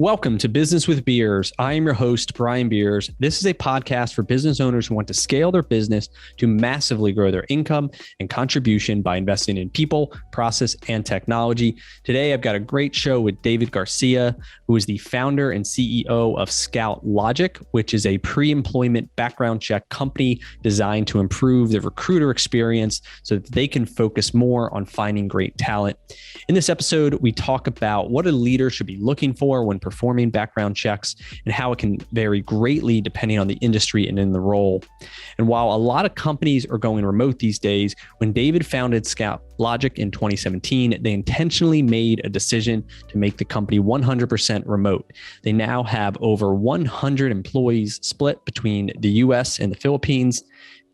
Welcome to Business with Beers. I am your host, Brian Beers. This is a podcast for business owners who want to scale their business to massively grow their income and contribution by investing in people, process, and technology. Today, I've got a great show with David Garcia, who is the founder and CEO of ScoutLogic, which is a pre-employment background check company designed to improve the recruiter experience so that they can focus more on finding great talent. In this episode, we talk about what a leader should be looking for when performing background checks and how it can vary greatly depending on the industry and in the role. And while a lot of companies are going remote these days, when David founded ScoutLogic in 2017, they intentionally made a decision to make the company 100% remote. They now have over 100 employees split between the US and the Philippines.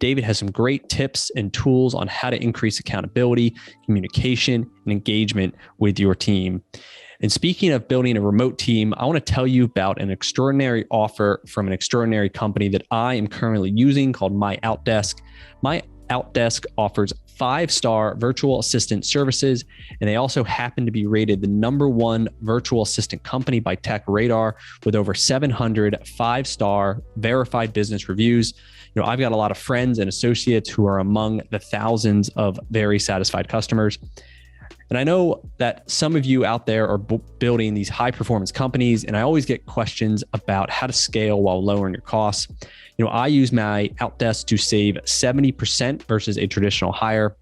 David has some great tips and tools on how to increase accountability, communication, and engagement with your team. And speaking of building a remote team, I want to tell you about an extraordinary offer from an extraordinary company that I am currently using called My Outdesk. My Outdesk offers 5-star virtual assistant services, and they also happen to be rated the #1 virtual assistant company by Tech Radar with over 700 5-star verified business reviews. You know, I've got a lot of friends and associates who are among the thousands of very satisfied customers. And I know that some of you out there are building these high performance companies, and I always get questions about how to scale while lowering your costs. You know, I use My Outdesk to save 70% versus a traditional hire.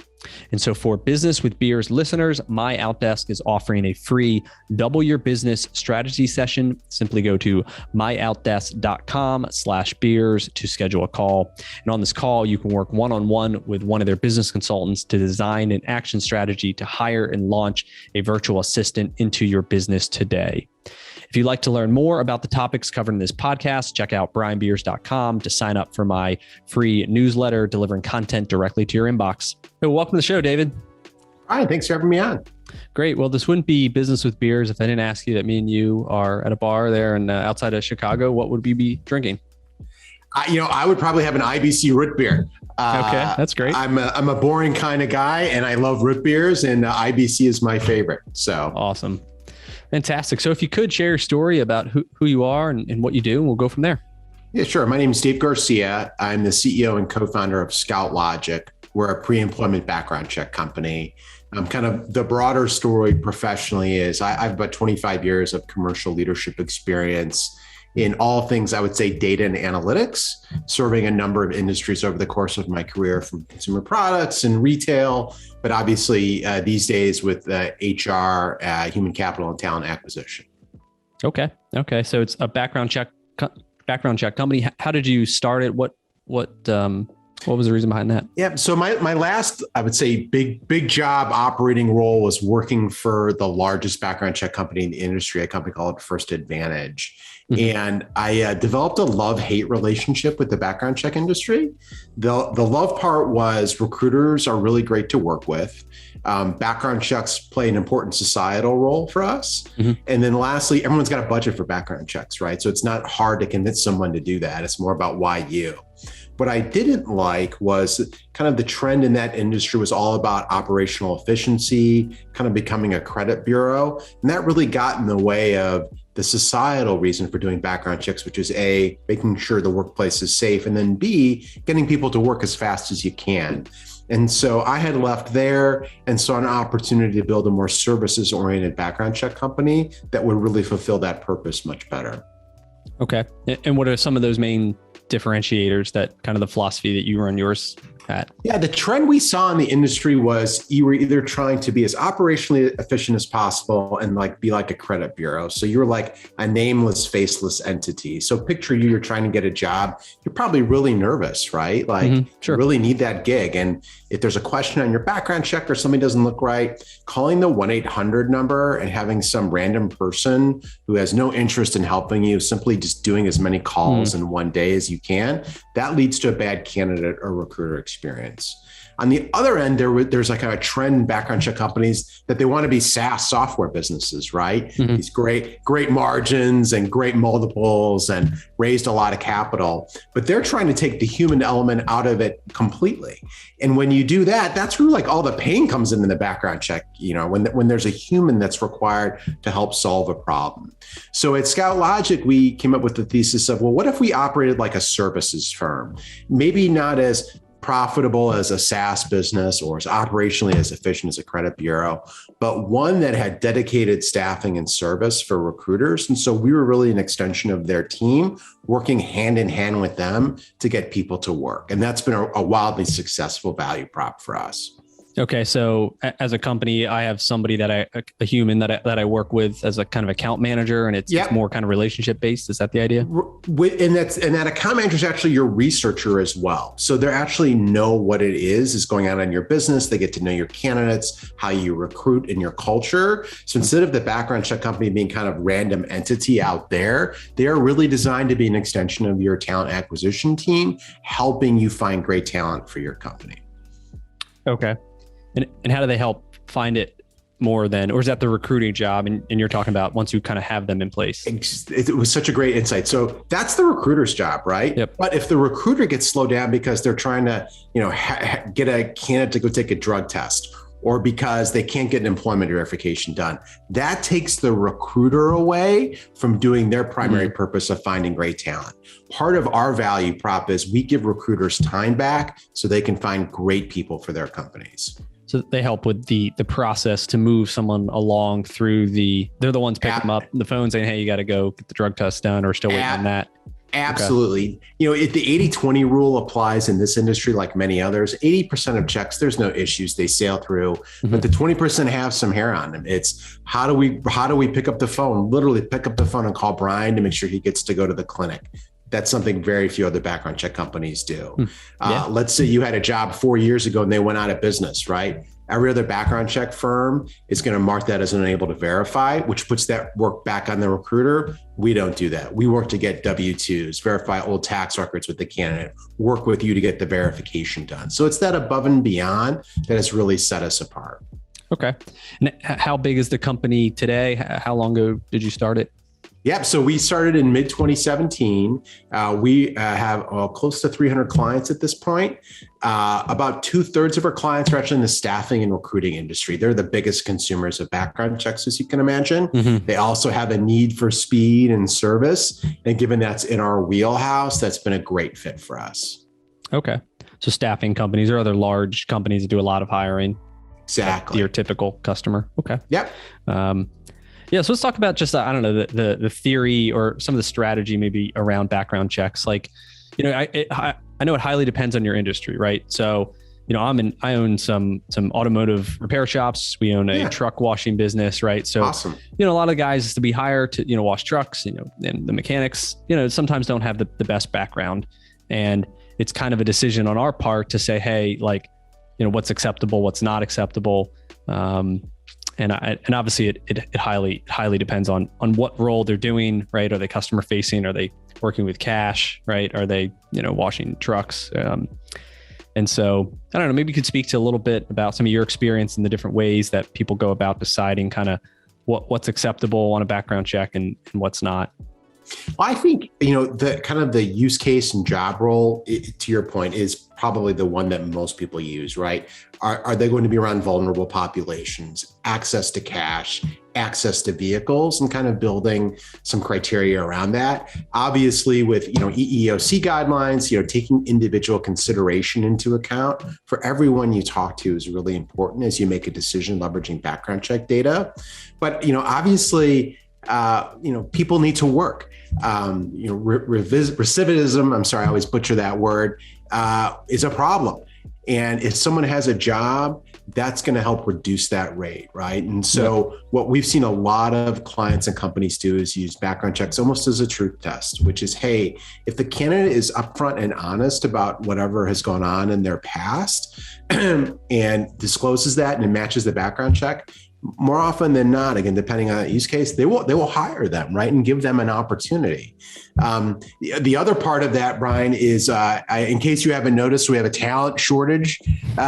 And so for Business with Beers listeners, My Outdesk is offering a free double your business strategy session. Simply go to myoutdesk.com/beers to schedule a call. And on this call, you can work one-on-one with one of their business consultants to design an action strategy to hire and launch a virtual assistant into your business today. If you'd like to learn more about the topics covered in this podcast, check out brianbeers.com to sign up for my free newsletter delivering content directly to your inbox. So welcome to the show, David. Hi, thanks for having me on. Great. Well, this wouldn't be Business with Beers if I didn't ask you that me and you are at a bar there and outside of Chicago. What would we be drinking? I would probably have an IBC root beer. Okay, that's great. I'm a boring kind of guy, and I love root beers, and IBC is my favorite. So awesome. Fantastic. So if you could share your story about who you are and what you do, we'll go from there. Yeah, sure. My name is David Garcia. I'm the CEO and co-founder of ScoutLogic. We're a pre-employment background check company. Kind of the broader story professionally is I have about 25 years of commercial leadership experience in all things, I would say, data and analytics, serving a number of industries over the course of my career, from consumer products and retail, but obviously these days with HR, human capital, and talent acquisition. Okay. So it's a background check company. How did you start it? What was the reason behind that? Yeah. So my last, I would say, big job operating role was working for the largest background check company in the industry, a company called First Advantage. Mm-hmm. And I developed a love-hate relationship with the background check industry. The love part was recruiters are really great to work with. Background checks play an important societal role for us. Mm-hmm. And then lastly, everyone's got a budget for background checks, right? So it's not hard to convince someone to do that. It's more about why you. What I didn't like was kind of the trend in that industry was all about operational efficiency, kind of becoming a credit bureau. And that really got in the way of the societal reason for doing background checks, which is A, making sure the workplace is safe, and then B, getting people to work as fast as you can. And so I had left there and saw an opportunity to build a more services-oriented background check company that would really fulfill that purpose much better. Okay. And what are some of those main differentiators, that kind of the philosophy that you run yours at? Yeah, the trend we saw in the industry was you were either trying to be as operationally efficient as possible and be like a credit bureau. So you were like a nameless, faceless entity. So picture you're trying to get a job. You're probably really nervous, right? Sure. You really need that gig. And if there's a question on your background check or something doesn't look right, calling the 1-800 number and having some random person who has no interest in helping you, simply just doing as many calls in one day as you can, that leads to a bad candidate or recruiter experience. On the other end, there's like a trend in background check companies that they want to be SaaS software businesses, right? Mm-hmm. These great margins and great multiples and raised a lot of capital, but they're trying to take the human element out of it completely. And when you do that, that's where like all the pain comes in the background check, when there's a human that's required to help solve a problem. So at ScoutLogic, we came up with the thesis of, well, what if we operated like a services firm? Maybe not as profitable as a SaaS business or as operationally as efficient as a credit bureau, but one that had dedicated staffing and service for recruiters. And so we were really an extension of their team, working hand in hand with them to get people to work. And that's been a wildly successful value prop for us. Okay. So as a company, I have somebody a human that I work with as a kind of account manager, and it's more kind of relationship based. Is that the idea? And that account manager is actually your researcher as well. So they actually know what it is going on in your business. They get to know your candidates, how you recruit, and your culture. So instead of the background check company being kind of random entity out there, they are really designed to be an extension of your talent acquisition team, helping you find great talent for your company. Okay. And how do they help find it more than, or is that the recruiting job? And you're talking about once you kind of have them in place. It was such a great insight. So that's the recruiter's job, right? Yep. But if the recruiter gets slowed down because they're trying to, get a candidate to go take a drug test, or because they can't get an employment verification done, that takes the recruiter away from doing their primary purpose of finding great talent. Part of our value prop is we give recruiters time back so they can find great people for their companies. So they help with the process to move someone along through they're the ones picking them up the phone saying, hey, you got to go get the drug test done, or still waiting on that. Absolutely. Okay. If the 80-20 rule applies in this industry, like many others, 80% of checks, there's no issues. They sail through, but the 20% have some hair on them. It's how do we pick up the phone, literally pick up the phone and call Brian to make sure he gets to go to the clinic. That's something very few other background check companies do. Let's say you had a job 4 years ago and they went out of business, right? Every other background check firm is going to mark that as unable to verify, which puts that work back on the recruiter. We don't do that. We work to get W-2s, verify old tax records with the candidate, work with you to get the verification done. So it's that above and beyond that has really set us apart. Okay. And how big is the company today? How long ago did you start it? Yep. So we started in mid-2017. We have close to 300 clients at this point. About 2/3 of our clients are actually in the staffing and recruiting industry. They're the biggest consumers of background checks, as you can imagine. Mm-hmm. They also have a need for speed and service. And given that's in our wheelhouse, that's been a great fit for us. Okay. So staffing companies or other large companies that do a lot of hiring. Exactly. Your typical customer. Okay. Yep. Yeah. So let's talk about just, I don't know, the theory or some of the strategy maybe around background checks. Like, I know it highly depends on your industry, right? So, I own some automotive repair shops. We own a truck washing business, right? So, awesome. A lot of guys to be hired to, wash trucks, and the mechanics, sometimes don't have the best background. And it's kind of a decision on our part to say, hey, like, what's acceptable, what's not acceptable. And obviously it highly depends on what role they're doing, right? Are they customer facing? Are they working with cash, right? Are they, washing trucks? And so, I don't know, maybe you could speak to a little bit about some of your experience in the different ways that people go about deciding kind of what's acceptable on a background check and what's not. Well, I think, the kind of the use case and job role, to your point, is probably the one that most people use, right? Are they going to be around vulnerable populations, access to cash, access to vehicles, and kind of building some criteria around that? Obviously, with, EEOC guidelines, taking individual consideration into account for everyone you talk to is really important as you make a decision leveraging background check data. But, obviously, people need to work. Recidivism, I'm sorry, I always butcher that word, is a problem. And if someone has a job, that's going to help reduce that rate, right? And so what we've seen a lot of clients and companies do is use background checks almost as a truth test, which is, hey, if the candidate is upfront and honest about whatever has gone on in their past and discloses that and it matches the background check, more often than not, again, depending on the use case, they will hire them, right, and give them an opportunity. The other part of that, Brian, is in case you haven't noticed, we have a talent shortage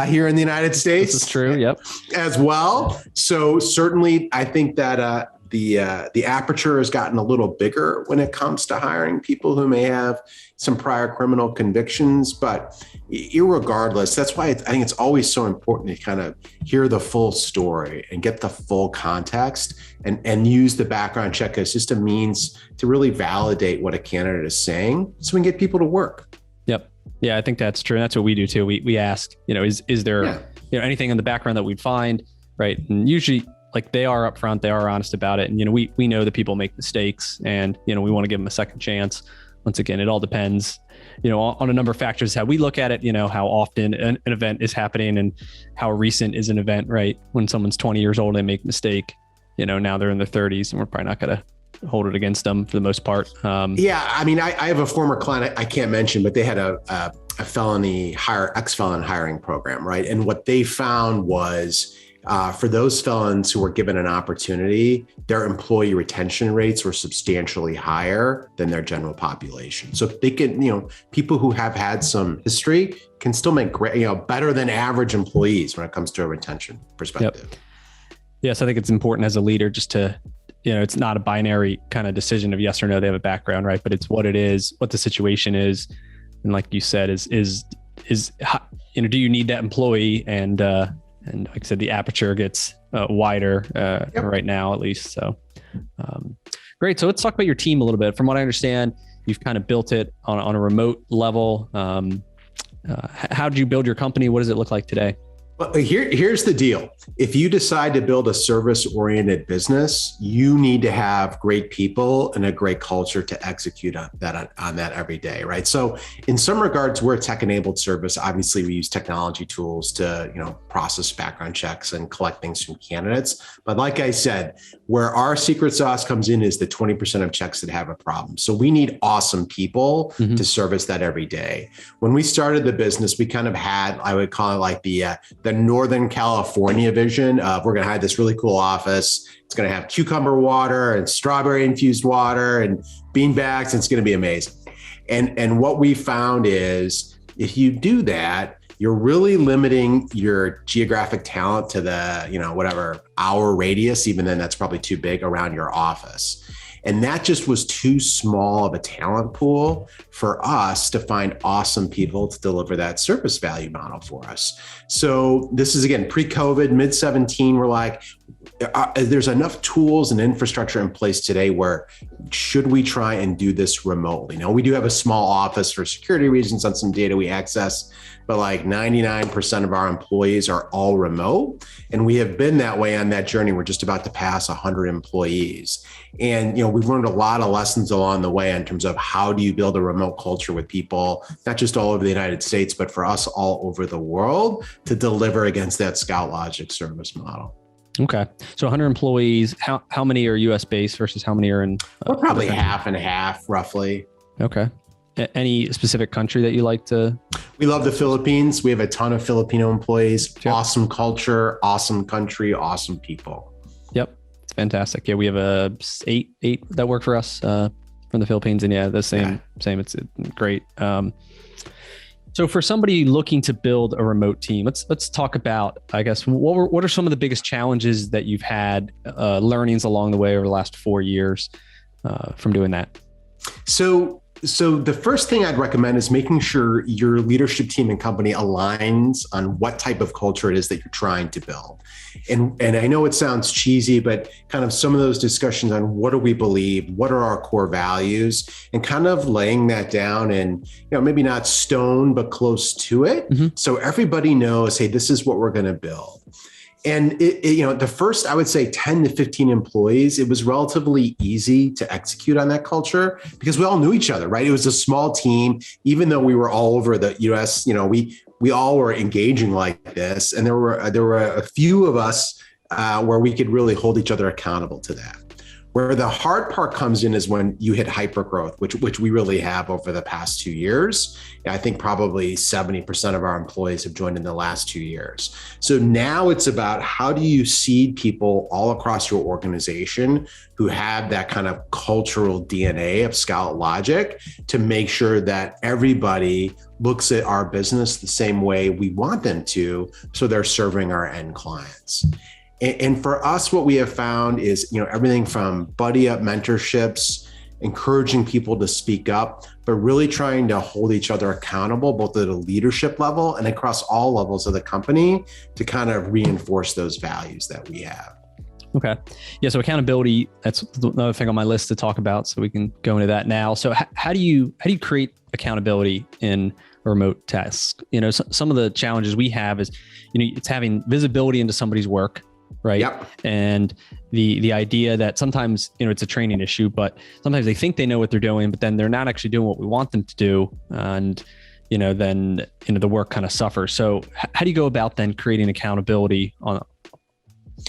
here in the United States. This is true. Yep. As well. So certainly, I think that the aperture has gotten a little bigger when it comes to hiring people who may have some prior criminal convictions. But irregardless, that's why I think it's always so important to kind of hear the full story and get the full context and use the background check as just a means to really validate what a candidate is saying so we can get people to work. Yep. Yeah, I think that's true. That's what we do too. We ask, is there anything in the background that we'd find, right? And usually, like, they are upfront, they are honest about it. And, we know that people make mistakes and, we want to give them a second chance. Once again, it all depends, on a number of factors, how we look at it, how often an event is happening and how recent is an event, right? When someone's 20 years old and they make a mistake, now they're in their 30s and we're probably not going to hold it against them for the most part. Yeah. I mean, I have a former client I can't mention, but they had a ex-felon hiring program, right? And what they found was, for those felons who were given an opportunity, their employee retention rates were substantially higher than their general population. So they can, people who have had some history can still make great, better than average employees when it comes to a retention perspective. Yep. Yes, I think it's important as a leader just to, it's not a binary kind of decision of yes or no, they have a background, right? But it's what it is, what the situation is. And like you said, is do you need that employee? And like I said, the aperture gets wider right now, at least. So great. So let's talk about your team a little bit. From what I understand, you've kind of built it on a remote level. How did you build your company? What does it look like today? Well, here's the deal. If you decide to build a service-oriented business, you need to have great people and a great culture to execute on that every day, right? So in some regards, we're a tech-enabled service. Obviously, we use technology tools to, process background checks and collect things from candidates. But like I said, where our secret sauce comes in is the 20% of checks that have a problem. So we need awesome people to service that every day. When we started the business, we kind of had, I would call it like the Northern California vision of we're going to have this really cool office. It's going to have cucumber water and strawberry infused water and bean bags. And it's going to be amazing. And what we found is if you do that, you're really limiting your geographic talent to the, whatever hour radius, even then that's probably too big around your office. And that just was too small of a talent pool for us to find awesome people to deliver that service value model for us. So this is, again, pre-COVID, mid-17, we're like, there's enough tools and infrastructure in place today where should we try and do this remotely? Now, we do have a small office for security reasons on some data we access, but like 99% of our employees are all remote. And we have been that way on that journey. We're just about to pass 100 employees. And, we've learned a lot of lessons along the way in terms of how do you build a remote culture with people, not just all over the United States, but for us all over the world to deliver against that ScoutLogic service model. Okay. So 100 employees, how many are US based versus how many are in? We're probably half and half, roughly. Okay. Any specific country that you like to? We love the Philippines. We have a ton of Filipino employees. Yep. Awesome culture, awesome country, awesome people. Yep. It's fantastic. Yeah. We have eight that work for us from the Philippines. And the same. It's great. So for somebody looking to build a remote team, let's talk about, I guess, what are some of the biggest challenges that you've had, learnings along the way over the last 4 years from doing that? So the first thing I'd recommend is making sure your leadership team and company aligns on what type of culture it is that you're trying to build. And I know it sounds cheesy, but kind of some of those discussions on what do we believe, what are our core values, and kind of laying that down and, maybe not stone, but close to it. Mm-hmm. So everybody knows, hey, this is what we're going to build. And the first, I would say 10 to 15 employees, it was relatively easy to execute on that culture because we all knew each other, right? It was a small team, even though we were all over the US, we all were engaging like this. And there were a few of us where we could really hold each other accountable to that. Where the hard part comes in is when you hit hypergrowth, which we really have over the past 2 years. I think probably 70% of our employees have joined in the last 2 years. So now it's about how do you seed people all across your organization who have that kind of cultural DNA of ScoutLogic to make sure that everybody looks at our business the same way we want them to, so they're serving our end clients. And for us, what we have found is, everything from buddy up mentorships, encouraging people to speak up, but really trying to hold each other accountable, both at a leadership level and across all levels of the company, to kind of reinforce those values that we have. Okay. Yeah. So accountability, that's another thing on my list to talk about. So we can go into that now. So how do you create accountability in a remote task? Some of the challenges we have is, it's having visibility into somebody's work. Right. Yep. And the idea that sometimes, it's a training issue, but sometimes they think they know what they're doing, but then they're not actually doing what we want them to do. And, then, the work kind of suffers. So how do you go about then creating accountability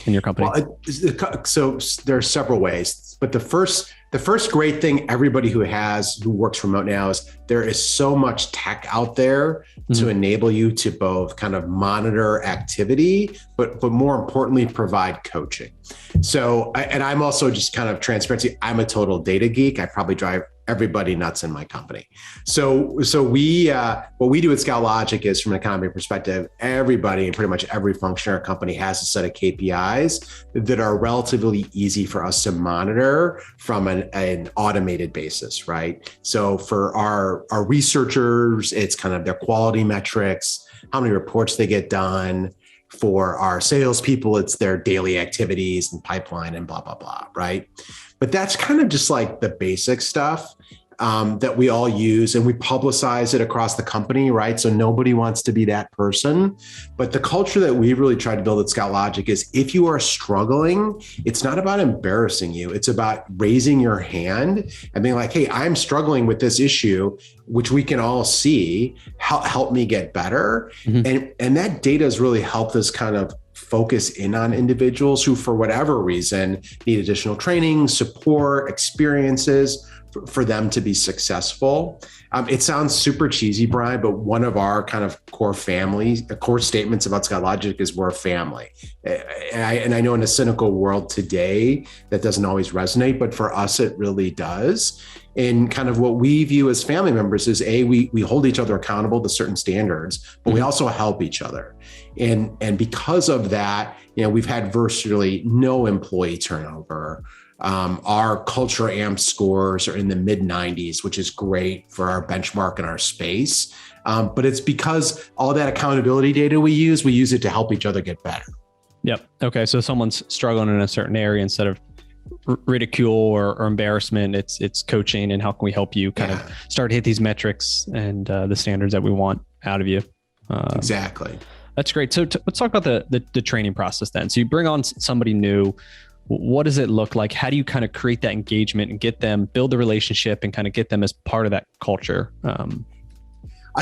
in your company? Well, so there are several ways, but the first great thing everybody who works remote now is there is so much tech out there to enable you to both kind of monitor activity, but more importantly, provide coaching. So, and I'm also just kind of transparency. I'm a total data geek. I probably drive everybody nuts in my company. So we, what we do at ScoutLogic is, from an accountability perspective, everybody and pretty much every function in our company has a set of KPIs that are relatively easy for us to monitor from an automated basis, right? So for our researchers, it's kind of their quality metrics, how many reports they get done. For our salespeople, it's their daily activities and pipeline and blah, blah, blah, right? But that's kind of just like the basic stuff that we all use, and we publicize it across the company, right? So nobody wants to be that person. But the culture that we really try to build at ScoutLogic is, if you are struggling, it's not about embarrassing you. It's about raising your hand and being like, hey, I'm struggling with this issue, which we can all see. Help me get better. Mm-hmm. And that data has really helped us kind of focus in on individuals who, for whatever reason, need additional training, support, experiences for them to be successful. It sounds super cheesy, Brian, but one of our kind of core statements about ScoutLogic is we're a family. And I know in a cynical world today, that doesn't always resonate, but for us, it really does. And kind of what we view as family members is, we hold each other accountable to certain standards, but we also help each other. And because of that, we've had virtually no employee turnover. Our culture AMP scores are in the mid 90s, which is great for our benchmark in our space. But it's because all that accountability data we use it to help each other get better. Yep. Okay. So someone's struggling in a certain area, instead of ridicule or embarrassment, it's coaching, and how can we help you kind of start to hit these metrics and the standards that we want out of you. Exactly. That's great. So let's talk about the training process then. So you bring on somebody new. What does it look like? How do you kind of create that engagement and get them, build the relationship and kind of get them as part of that culture?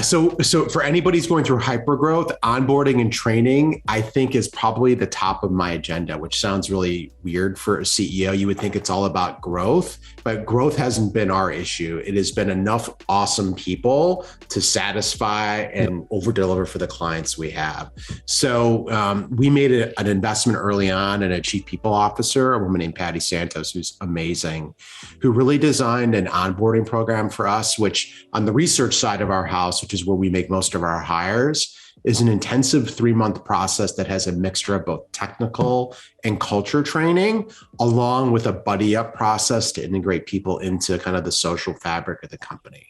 So for anybody who's going through hypergrowth, onboarding and training, I think, is probably the top of my agenda, which sounds really weird for a CEO. You would think it's all about growth, but growth hasn't been our issue. It has been enough awesome people to satisfy and over-deliver for the clients we have. So we made an investment early on in a chief people officer, a woman named Patty Santos, who's amazing, who really designed an onboarding program for us, which on the research side of our house, which is where we make most of our hires, is an intensive 3-month process that has a mixture of both technical and culture training, along with a buddy up process to integrate people into kind of the social fabric of the company.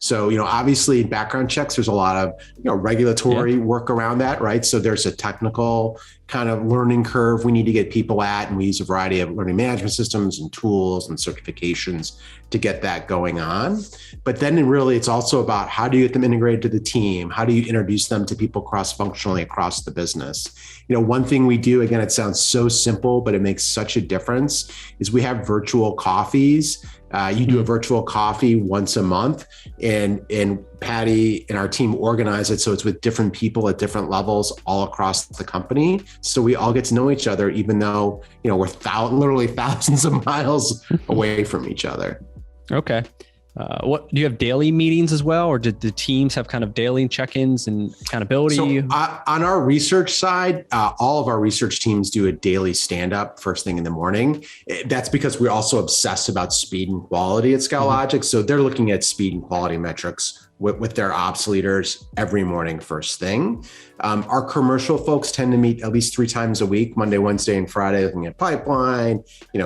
So, obviously background checks, there's a lot of, regulatory work around that, right? So there's a technical kind of learning curve we need to get people at, and we use a variety of learning management systems and tools and certifications to get that going on. But then really, it's also about, how do you get them integrated to the team? How do you introduce them to people cross-functionally across the business? One thing we do, again, it sounds so simple, but it makes such a difference, is we have virtual coffees You do a virtual coffee once a month, and Patty and our team organize it so it's with different people at different levels all across the company. So we all get to know each other, even though we're literally thousands of miles away from each other. Okay. What do you have daily meetings as well, or did the teams have kind of daily check-ins and accountability? So on our research side, all of our research teams do a daily stand-up first thing in the morning. That's because we're also obsessed about speed and quality at ScoutLogic. So they're looking at speed and quality metrics with their ops leaders every morning first thing. Our commercial folks tend to meet at least 3 times a week, Monday, Wednesday, and Friday, looking at pipeline,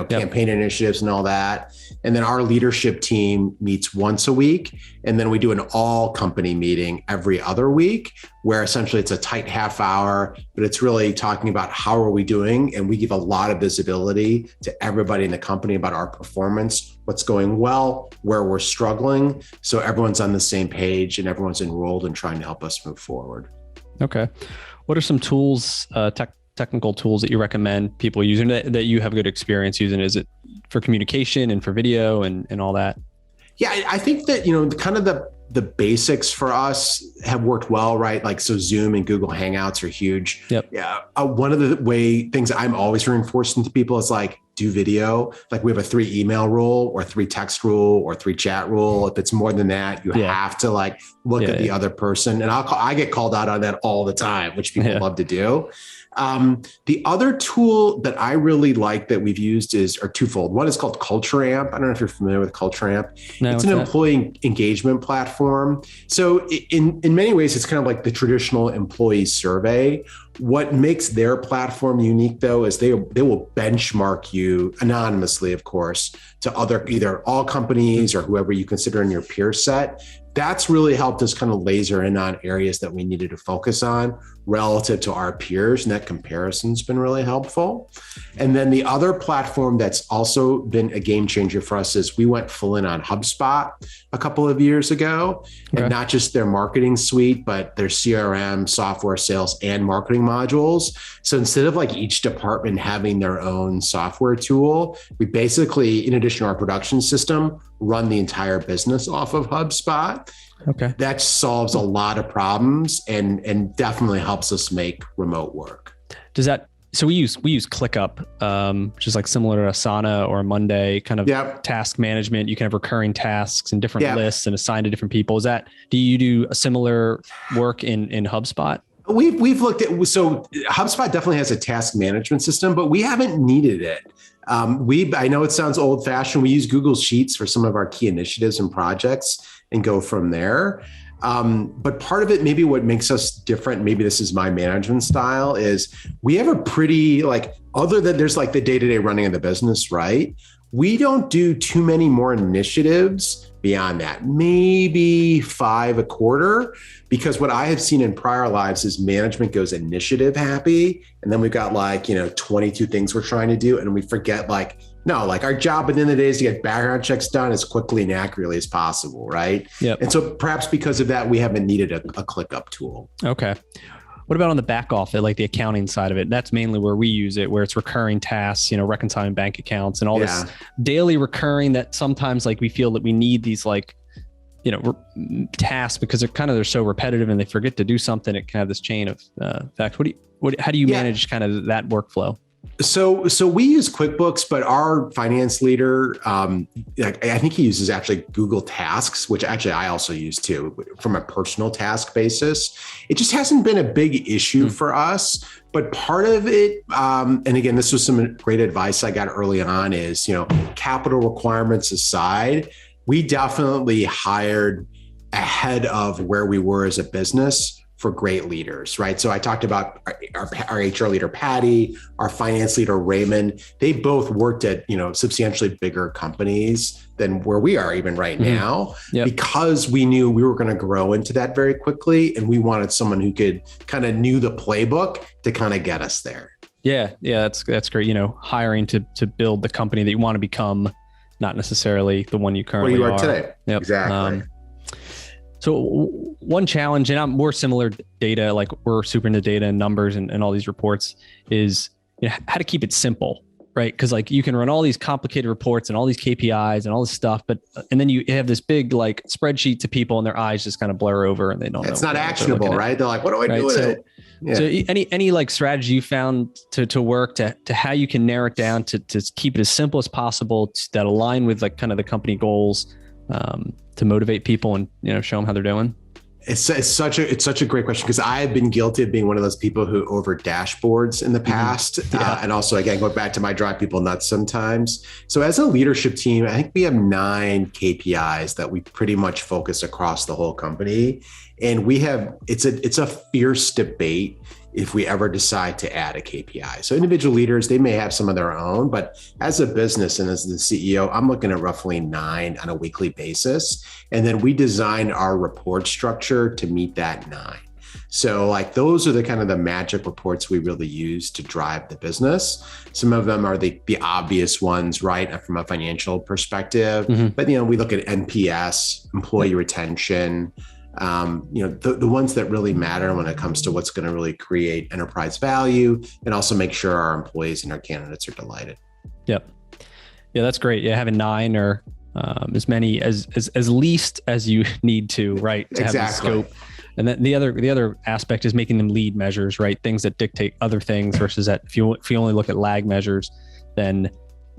campaign initiatives and all that. And then our leadership team meets once a week. And then we do an all company meeting every other week, where essentially it's a tight half hour, but it's really talking about how are we doing? And we give a lot of visibility to everybody in the company about our performance, what's going well, where we're struggling. So everyone's on the same page and everyone's enrolled in trying to help us move forward. Okay. What are some tools, technical tools that you recommend people using that you have good experience using? Is it for communication and for video and all that? Yeah, I think that, kind of the basics for us have worked well, right? Like, so Zoom and Google Hangouts are huge. Yep. Yeah. One of the things I'm always reinforcing to people is like, do video. Like, we have a 3 email rule or 3 text rule or 3 chat rule. If it's more than that, you have to like look at the other person. And I get called out on that all the time, which people love to do. The other tool that I really like that we've used are twofold. One is called Culture Amp. I don't know if you're familiar with Culture Amp. No, it's an employee engagement platform. So in many ways, it's kind of like the traditional employee survey. What makes their platform unique, though, is they will benchmark you anonymously, of course, to either all companies or whoever you consider in your peer set. That's really helped us kind of laser in on areas that we needed to focus on relative to our peers. And that comparison's been really helpful. And then the other platform that's also been a game changer for us is we went full in on HubSpot a couple of years ago. Okay. And not just their marketing suite, but their CRM, software, sales, and marketing modules. So instead of like each department having their own software tool, we basically, in addition to our production system, run the entire business off of HubSpot. Okay. That solves a lot of problems and definitely helps us make remote work. So we use ClickUp, which is like similar to Asana or a Monday kind of task management. You can have recurring tasks and different lists and assign to different people. Do you do a similar work in HubSpot? We've looked at, so HubSpot definitely has a task management system, but we haven't needed it. I know it sounds old fashioned. We use Google Sheets for some of our key initiatives and projects and go from there. But part of it, maybe what makes us different, maybe this is my management style, is we have a pretty, other than there's like the day-to-day running of the business, right? We don't do too many more initiatives beyond that, maybe 5 a quarter, because what I have seen in prior lives is management goes initiative happy. And then we've got 22 things we're trying to do. And we forget our job at the end of the day is to get background checks done as quickly and accurately as possible. Right. Yep. And so perhaps because of that, we haven't needed a ClickUp tool. Okay. What about on the back office, like the accounting side of it? That's mainly where we use it, where it's recurring tasks, reconciling bank accounts and all this daily recurring that sometimes we feel that we need these tasks because they're so repetitive and they forget to do something. It can have this chain of effect. How do you manage kind of that workflow? So we use QuickBooks, but our finance leader, I think he uses actually Google Tasks, which actually I also use too, from a personal task basis. It just hasn't been a big issue for us. But part of it, and again, this was some great advice I got early on, is, capital requirements aside, we definitely hired ahead of where we were as a business for great leaders, right? So I talked about our HR leader, Patty, our finance leader, Raymond. They both worked at, substantially bigger companies than where we are even right now, because we knew we were going to grow into that very quickly. And we wanted someone who could kind of knew the playbook to kind of get us there. Yeah. That's great. Hiring to build the company that you want to become, not necessarily the one you currently are today. Yep. Exactly. So one challenge, and we're similar data, we're super into data and numbers and all these reports, is how to keep it simple, right? Because like you can run all these complicated reports and all these KPIs and all this stuff, and then you have this big like spreadsheet to people and their eyes just kind of blur over and they don't know. It's not actionable, right? They're like, what do I do with it? Yeah. So any like strategy you found to work to how you can narrow it down to keep it as simple as possible that align with like kind of the company goals, to motivate people and, show them how they're doing? It's such a great question, because I have been guilty of being one of those people who over dashboards in the past. And also, again, going back to my drive people nuts sometimes. So as a leadership team, I think we have 9 KPIs that we pretty much focus across the whole company. And it's a fierce debate if we ever decide to add a KPI. So individual leaders, they may have some of their own, but as a business and as the CEO, I'm looking at roughly 9 on a weekly basis. And then we design our report structure to meet that 9. So like those are the kind of the magic reports we really use to drive the business. Some of them are the obvious ones, right, from a financial perspective. But, we look at NPS, employee retention, the ones that really matter when it comes to what's going to really create enterprise value and also make sure our employees and our candidates are delighted. Yep. Yeah, that's great. Yeah, having 9 or as many as least as you need to, right? To exactly. Have the scope. And then the other aspect is making them lead measures, right? Things that dictate other things versus that if you only look at lag measures, then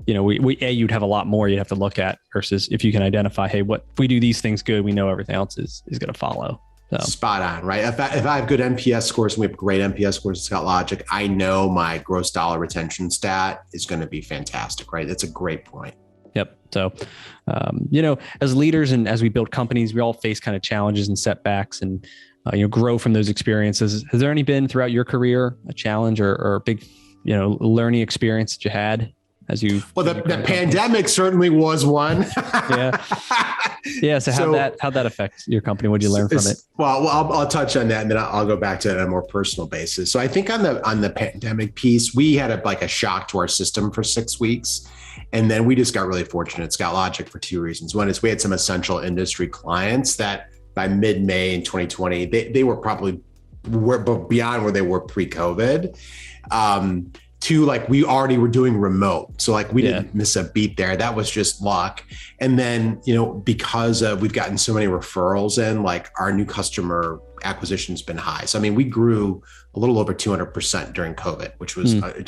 you'd have a lot more you'd have to look at versus if you can identify, hey, what if we do these things good, we know everything else is going to follow. So. Spot on, right? If I have good NPS scores, and we have great NPS scores at ScoutLogic, I know my gross dollar retention stat is going to be fantastic, right? That's a great point. Yep. So, as leaders and as we build companies, we all face kind of challenges and setbacks and, grow from those experiences. Has there any been throughout your career a challenge or a big, learning experience that you had? The pandemic certainly was one. Yeah. So how'd that affect your company? What did you learn from it? Well, I'll touch on that and then I'll go back to it on a more personal basis. So I think on the pandemic piece, we had a shock to our system for 6 weeks. And then we just got really fortunate at ScoutLogic for 2 reasons. One is we had some essential industry clients that by mid-May in 2020, they were probably beyond where they were pre-COVID. 2, like we already were doing remote. So like we didn't miss a beat there. That was just luck. And then, because we've gotten so many referrals in, like our new customer acquisition's been high. So, I mean, we grew a little over 200% during COVID, which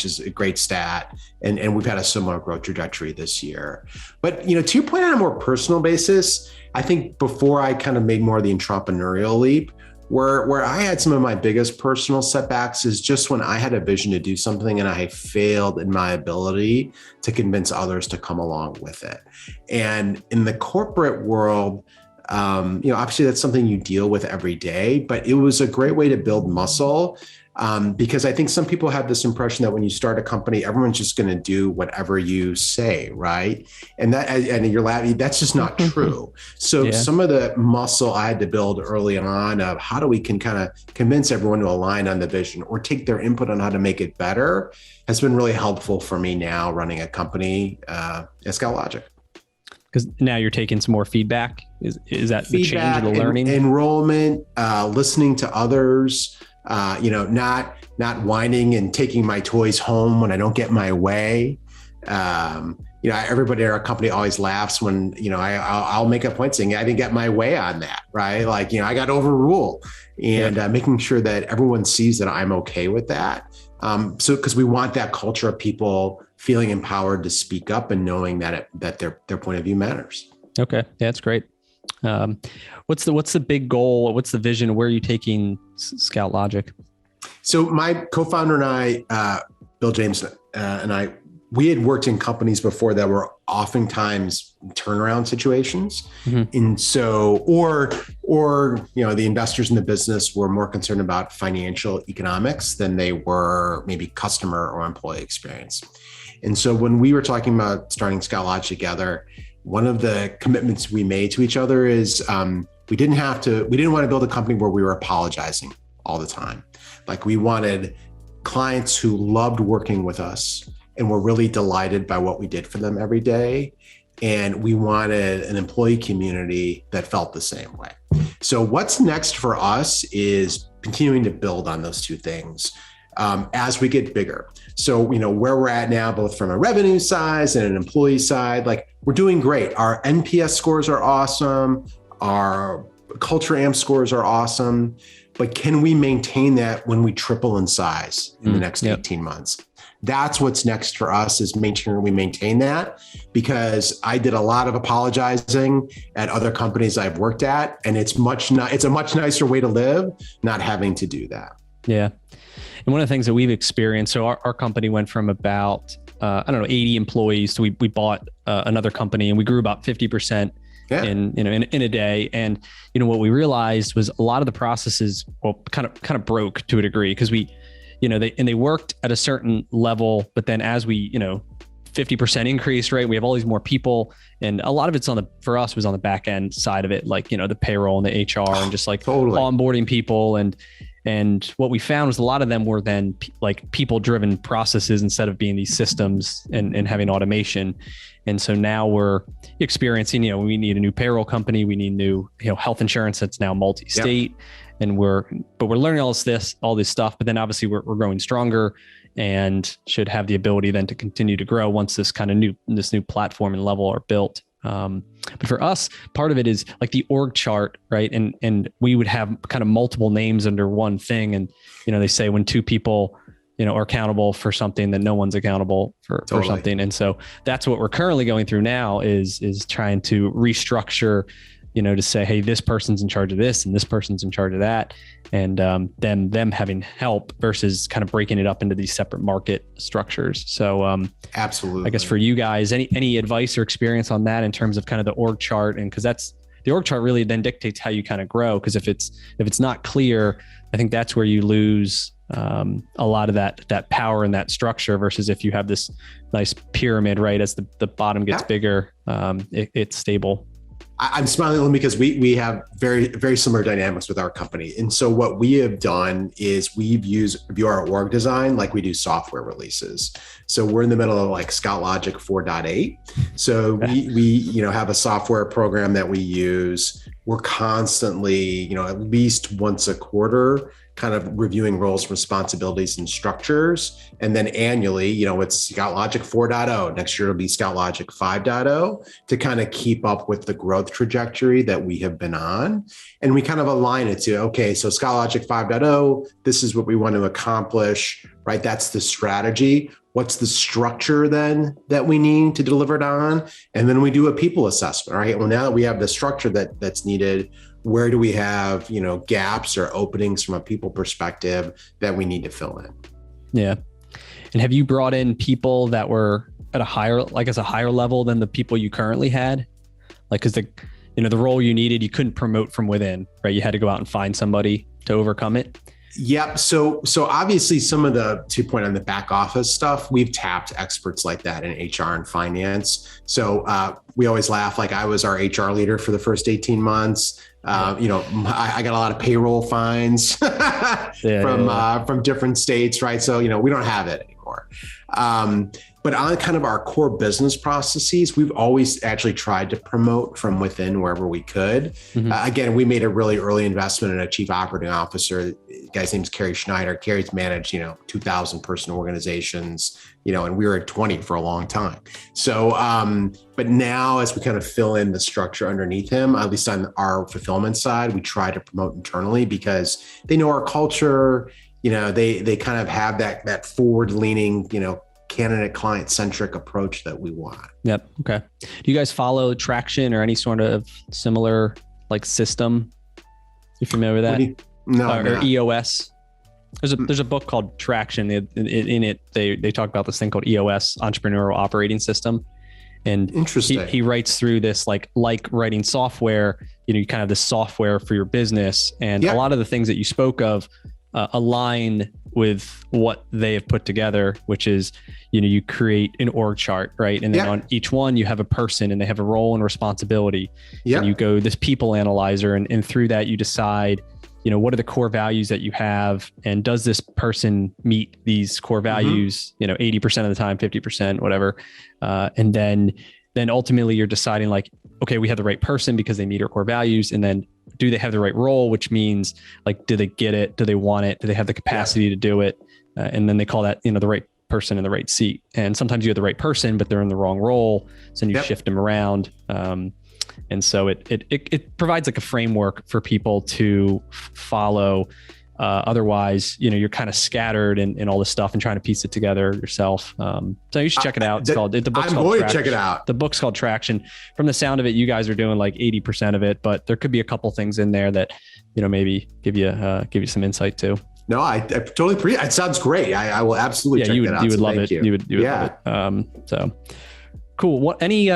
is a great stat. And we've had a similar growth trajectory this year. But, to your point on a more personal basis, I think before I kind of made more of the entrepreneurial leap, where I had some of my biggest personal setbacks is just when I had a vision to do something and I failed in my ability to convince others to come along with it. And in the corporate world, obviously that's something you deal with every day, but it was a great way to build muscle. Because I think some people have this impression that when you start a company, everyone's just going to do whatever you say, right? And you're laughing, that's just not true. So some of the muscle I had to build early on of how do we can kind of convince everyone to align on the vision or take their input on how to make it better has been really helpful for me now running a company at ScoutLogic. Because now you're taking some more feedback. Is that the change in the learning? Enrollment, listening to others. Not whining and taking my toys home when I don't get my way. Everybody at our company always laughs when, I'll make a point saying I didn't get my way on that, right? Like, I got overruled and making sure that everyone sees that I'm okay with that. Because we want that culture of people feeling empowered to speak up and knowing that their point of view matters. Okay. Yeah, that's great. What's the big goal? What's the vision? Where are you taking ScoutLogic? So my co-founder and I, Bill James and I, we had worked in companies before that were oftentimes turnaround situations. And so, or the investors in the business were more concerned about financial economics than they were maybe customer or employee experience. And so when we were talking about starting ScoutLogic together, one of the commitments we made to each other is we didn't want to build a company where we were apologizing all the time. Like we wanted clients who loved working with us and were really delighted by what we did for them every day. And we wanted an employee community that felt the same way. So what's next for us is continuing to build on those two things as we get bigger. So, where we're at now, both from a revenue size and an employee side, like we're doing great. Our NPS scores are awesome. Our culture amp scores are awesome. But can we maintain that when we triple in size in the next 18 months? That's what's next for us, is make sure we maintain that, because I did a lot of apologizing at other companies I've worked at, and it's a much nicer way to live not having to do that. Yeah. And one of the things that we've experienced, so our company went from about, 80 employees. So we bought another company, and we grew about 50% in a day. And, what we realized was a lot of the processes, kind of broke to a degree, because they worked at a certain level, but then as we, 50% increase, right? We have all these more people, and a lot of it's for us was on the back end side of it, like, the payroll and the HR and just like onboarding people. And what we found was a lot of them were then like people driven processes instead of being these systems and having automation. And so now we're experiencing, we need a new payroll company. We need new, health insurance that's now multi-state. Yep. And we're learning all this stuff, but then obviously we're growing stronger and should have the ability then to continue to grow once this new platform and level are built. But for us, part of it is like the org chart, right? And we would have kind of multiple names under one thing. And, they say when two people, are accountable for something, then no one's accountable for something. And so that's what we're currently going through now is trying to restructure, to say, hey, this person's in charge of this and this person's in charge of that. And them having help versus kind of breaking it up into these separate market structures. So absolutely. I guess for you guys, any advice or experience on that in terms of kind of the org chart? And because that's the org chart really then dictates how you kind of grow. Because if it's not clear, I think that's where you lose a lot of that power and that structure, versus if you have this nice pyramid, right? As the bottom gets bigger, it's stable. I'm smiling because we have very, very similar dynamics with our company. And so what we have done is we view our org design like we do software releases. So we're in the middle of like ScoutLogic 4.8. So we have a software program that we use. We're constantly, at least once a quarter, kind of reviewing roles, responsibilities, and structures. And then annually, it's ScoutLogic 4.0. Next year, it'll be ScoutLogic 5.0 to kind of keep up with the growth trajectory that we have been on. And we kind of align it to, okay, so ScoutLogic 5.0, this is what we want to accomplish, right? That's the strategy. What's the structure then that we need to deliver it on? And then we do a people assessment, right? Well, now that we have the structure that's needed, where do we have, gaps or openings from a people perspective that we need to fill in? Yeah. And have you brought in people that were at a higher level than the people you currently had? Like, cause the role you needed, you couldn't promote from within, right? You had to go out and find somebody to overcome it. Yep. So obviously some of the, to point on the back office stuff, we've tapped experts like that in HR and finance. So we always laugh, like I was our HR leader for the first 18 months. I got a lot of payroll fines from different states, right? So, we don't have it anymore. But on kind of our core business processes, we've always actually tried to promote from within wherever we could. Mm-hmm. Again, we made a really early investment in a chief operating officer. The guy's name's Kerry Schneider. Kerry's managed, 2,000 person organizations, and we were at 20 for a long time. So, but now as we kind of fill in the structure underneath him, at least on our fulfillment side, we try to promote internally because they know our culture, they kind of have that forward leaning, candidate client centric approach that we want. Yep. Okay. Do you guys follow Traction or any sort of similar like system? You familiar with that? No. Or EOS? There's a book called Traction. In it, they talk about this thing called EOS, Entrepreneurial Operating System. And interesting. He writes through this like writing software, you kind of the software for your business. And a lot of the things that you spoke of align with what they have put together, which is, you create an org chart, right? And then on each one, you have a person and they have a role and responsibility. And you go this people analyzer and through that you decide, what are the core values that you have? And does this person meet these core values, 80% of the time, 50%, whatever. And then ultimately you're deciding like, okay, we have the right person because they meet our core values. And then do they have the right role? Which means like, do they get it? Do they want it? Do they have the capacity to do it? And then they call that, the right person in the right seat. And sometimes you have the right person, but they're in the wrong role. So then you shift them around. And so it provides like a framework for people to follow. Otherwise, you're kind of scattered in all this stuff and trying to piece it together yourself. So you should check it out. It's called, the book's I'm called going to check it out. The book's called Traction. From the sound of it, you guys are doing like 80% of it, but there could be a couple things in there that, maybe give you some insight too. No, I totally appreciate it. It sounds great. I will absolutely check that out. You would love it. You would love it. So cool. What, any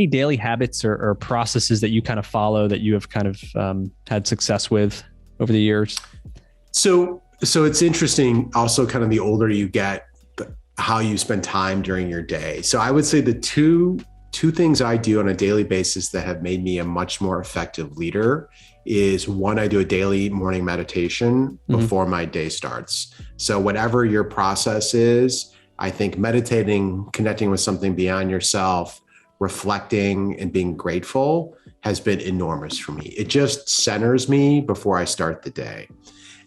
daily habits or processes that you kind of follow that you have kind of had success with over the years? So it's interesting also kind of the older you get, how you spend time during your day. So I would say the two things I do on a daily basis that have made me a much more effective leader is, one, I do a daily morning meditation before my day starts. So whatever your process is, I think meditating, connecting with something beyond yourself, reflecting and being grateful has been enormous for me. It just centers me before I start the day.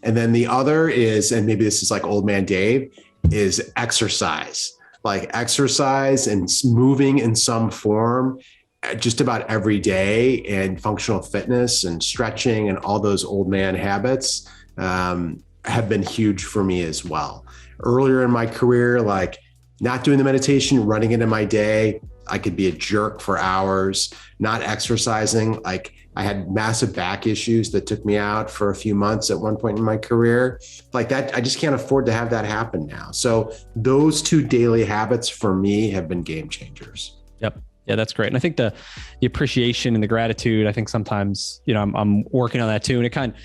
And then the other is, and maybe this is like old man Dave, is exercise. Like exercise and moving in some form just about every day, and functional fitness and stretching and all those old man habits have been huge for me as well. Earlier in my career, like not doing the meditation, running into my day, I could be a jerk for hours, not exercising. Like I had massive back issues that took me out for a few months at one point in my career. Like that, I just can't afford to have that happen now. So those two daily habits for me have been game changers. Yep. Yeah, that's great. And I think the appreciation and the gratitude, I think sometimes, I'm working on that too. And it kind of,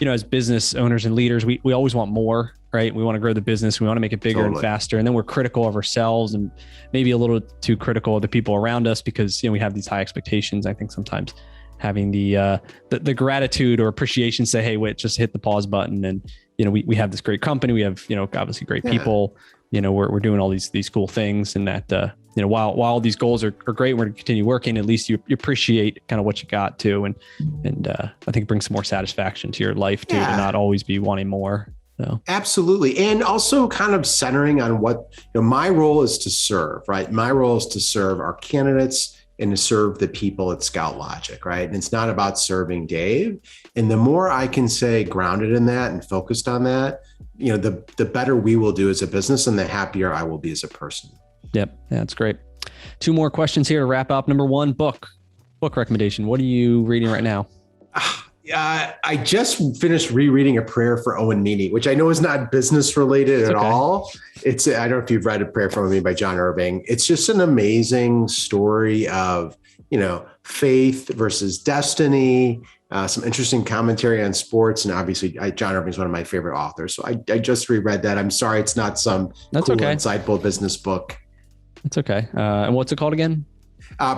as business owners and leaders, we always want more, right? We want to grow the business. We want to make it bigger and faster. And then we're critical of ourselves and maybe a little too critical of the people around us because, we have these high expectations. I think sometimes having the gratitude or appreciation, say, hey, wait, just hit the pause button. And, we have this great company. We have, obviously great people, we're doing all these cool things, and that, while these goals are great, we're going to continue working. At least you appreciate kind of what you got too. And I think it brings some more satisfaction to your life too, to not always be wanting more. So. Absolutely. And also kind of centering on what, my role is to serve, right? My role is to serve our candidates and to serve the people at ScoutLogic, right? And it's not about serving Dave. And the more I can say grounded in that and focused on that, the better we will do as a business and the happier I will be as a person. Yep. Yeah, that's great. 2 more questions here to wrap up. Number 1, book recommendation. What are you reading right now? I just finished rereading A Prayer for Owen Meany, which I know is not business related at all. I don't know if you've read A Prayer for Owen Meany by John Irving. It's just an amazing story of, faith versus destiny, some interesting commentary on sports. And obviously John Irving is one of my favorite authors. So I just reread that. I'm sorry, it's not some insightful business book. That's okay. And what's it called again?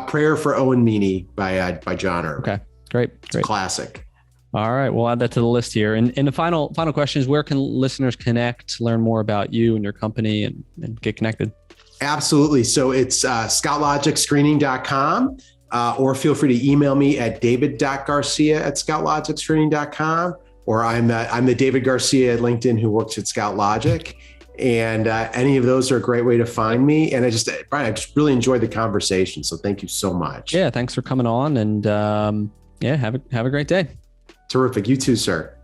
Prayer for Owen Meany by John Irving. Okay, great. It's a classic. All right, we'll add that to the list here. And the final question is, where can listeners connect, learn more about you and your company, and get connected? Absolutely. So it's ScoutLogicScreening.com, or feel free to email me at david.garcia@ScoutLogicScreening.com, or I'm the David Garcia at LinkedIn who works at ScoutLogic. And any of those are a great way to find me. And Brian, I just really enjoyed the conversation. So thank you so much. Yeah, thanks for coming on. And have a great day. Terrific. You too, sir.